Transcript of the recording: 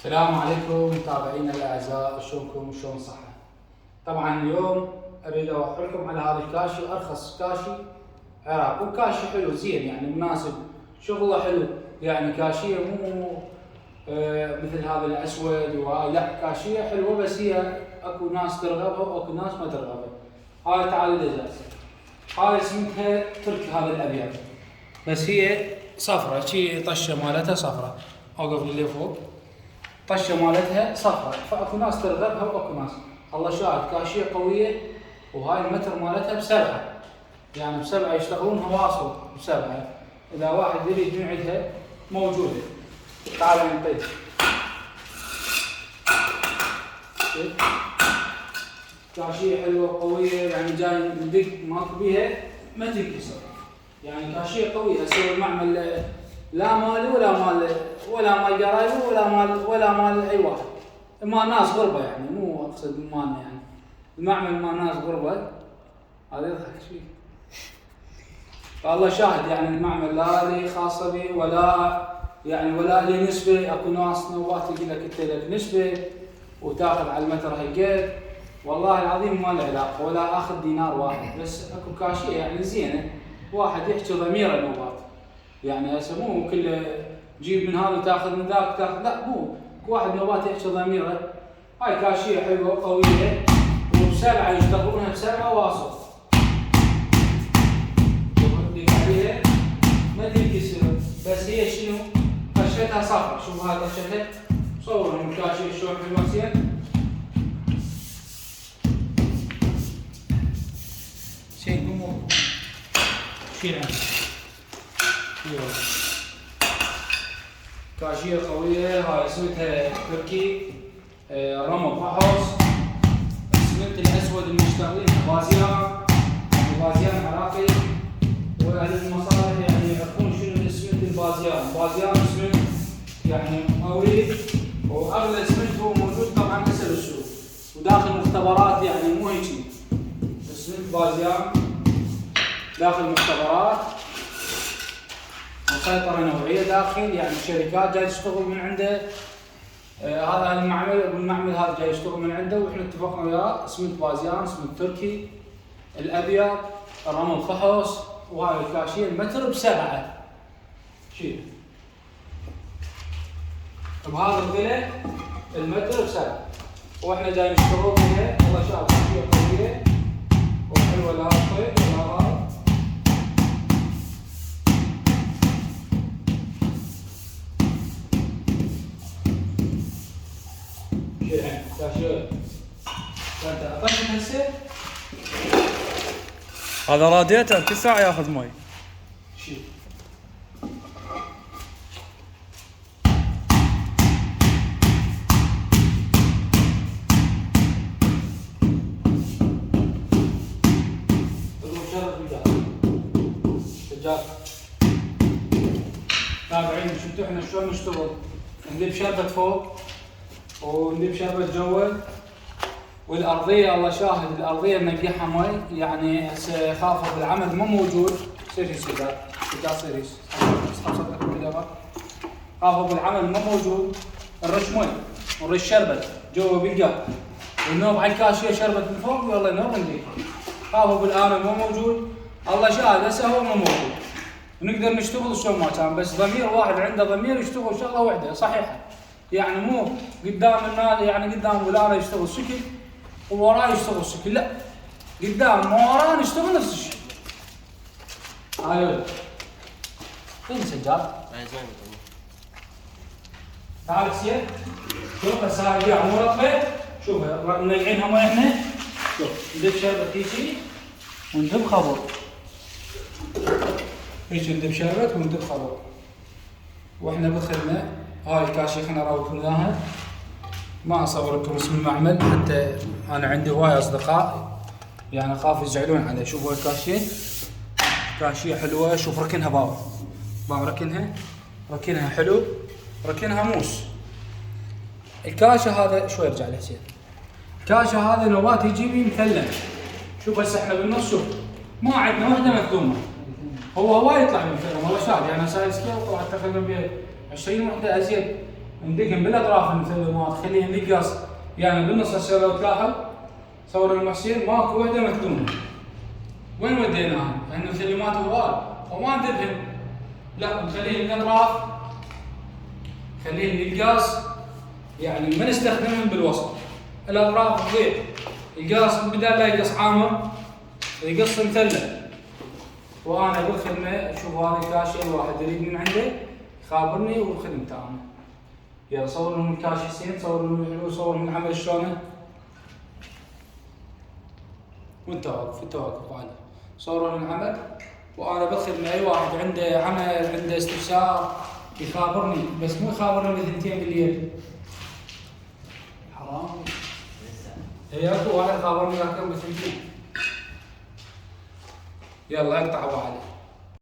السلام عليكم متابعينا الاعزاء، شلونكم وشلون الصحة؟ طبعا اليوم اريد اوفركم على هذا الكاشي، ارخص كاشي عراق، وكاشي حلو زين يعني مناسب، شغله حلو، يعني كاشية مو مثل هذا الاسود وهاي، لا كاشية حلوة، بس هي اكو ناس ترغبها واكو ناس ما ترغبها. هاي تعال الازاز، هاي اسمها تركي، هذا الابيض، بس هي صفرة، شي طشة مالتها صفرة، اوقف لي فوق، طشة مالتها صفرة، فاكو ناس ترغبها واكو ناس. الله شاهد كاشية قوية، وهاي المتر مالتها ب7، يعني ب7 يشتغلونها واصل ب7، اذا واحد يريد يعيدها موجودة. تعال نطيب كاشية حلوة قوية، يعني جاي ندق ماكو بيها ما تنكسر، يعني كاشية قوية. اسوي المعمل لا مالي ولا مال قرايبي ولا مال اي واحد، ما ناس غربة، يعني مو اقصد مالنا، يعني المعمل ما ناس غربة. هذا يضحك شوي، فالله شاهد يعني المعمل لا لي خاصة بي ولا لي نسبة. اكو ناس نوبات يقول لك انت لك نسبة وتاخذ على المتر هالقد، والله العظيم ما له علاقة، ولا اخذ دينار واحد، بس اكو كاشية يعني زينة، واحد يحكي ضميره نوبات، يعني هسه مو كل جيب من هذا تاخذ من ذاك تاخذ، لا مو واحد نوبات يحكي ضميره. هاي كاشية حلوة قوية، وب7 يشتغلونها ب7 واصل، اللي عليها ما تنكسر، بس هي شنو؟ قشتها صفرا، شوف هاي قشتها، صوروا الكاشية شلون حلوة زين. شيء مو شيل عنه، كاشية قوية. هاي اسمتها تركي، رمل فحص، الاسمنت الاسود المشتغلين بازيان عراقي، واهل المصالح يعني يعرفون شنو الاسمنت البازيان اسمنت يعني قوي، واغلى اسمنت هو موجود طبعا هسه بالسوق، وداخل مختبرات، يعني مو هيك اسمنت بازيان داخل مختبرات، مسيطرة نوعية داخل، يعني الشركات جاي تشتغل من عنده. هذا المعمل هذا جاي يشتغل من عنده، واحنا اتفقنا وياه اسمنت بازيان، اسمنت تركي الابيض، رمل فحص، وهاي الكاشية المتر ب7 شيل بهذا الغلا، المتر ب7، واحنا جاي نشتغل بها. والله شاف كاشية قوية وحلوة، لا طيب ولا غلط. هذا راديتر كل ساعة ياخذ مي. شيل تابعين شفتوا احنا شلون نشتغل، نذيب شربة فوق ونذيب شربة جوا، والارضيه الله شاهد الارضيه ننقيها مي، يعني هسه خافوا بالعمل مو موجود، سيريس سيريس خافوا بالعمل مو موجود، نرش مي ونرش شربت جوا بالقاع، ونوب على الكاشيه شربت من فوق، والله نوب نذيب. خافوا بالعمل مو موجود، الله شاهد هسه هو مو موجود، ونقدر نشتغل شلون ما كان، بس ضمير واحد عنده ضمير يشتغل شغله واحده صحيحه، يعني مو قدام الناس، يعني قدام فلان يشتغل شكل ووراه يشتغل شكل، لا قدام وراه نشتغل نفس الشيء. هاي فين السجاد؟ تعال سير، شوف هسه هاي مو رطبه، شوف منقعينها مي احنا، شوف ندب شربت هيجي وندب خبر، هيك ندب شربت وندب خبر، واحنا بخدمه. هاي الكاشيه خلنا اراويكم اياها، ما اصور لكم اسم المعمل، حتى انا عندي هواي اصدقاء يعني اخاف يزعلون علي. شوفوا الكاشيه، كاشيه حلوه، شوف ركنها باو ركنها حلو، ركنها موس. الكاشه هذا شوي ارجع لحسين، الكاشه هذا نوبات يجي بي مثلث، شوف هسه احنا بالنص، شوف ما عندنا وحده مكتومه، هو يطلع من فيلم والله شاهد، يعني هسه سكيل طلعت تقريبا ب 20 وحده ازيد ندقهم بالاطراف المثلمات، خليهم نقص يعني بالنص. هسه لو تلاحظ صور المحسين ماكو وحده مكتومه. وين وديناها؟ لان المثلمات هوار وما ندبهم، لا نخليهم الاطراف، خليهم القاص يعني ما نستخدمهم بالوسط. الاطراف غير القاص، بدل لا يقص عامر يقص مثلث. وانا بالخدمه اشوف هذه كاشي الواحد يريد من عنده يخابرني والخدمه تامه. يلا صور لهم الكاشي حسين، صور لهم الحلو، صور لهم العمل شلونه. وانت واقف عادي صوروا لهم العمل. وانا بالخدمه اي واحد عنده عمل عنده استفسار يخابرني، بس مو يخابرني بثنتين بالليل. حرام. هي اكو واحد خابرني اكثر بثنتين. يلا اقطع بعد.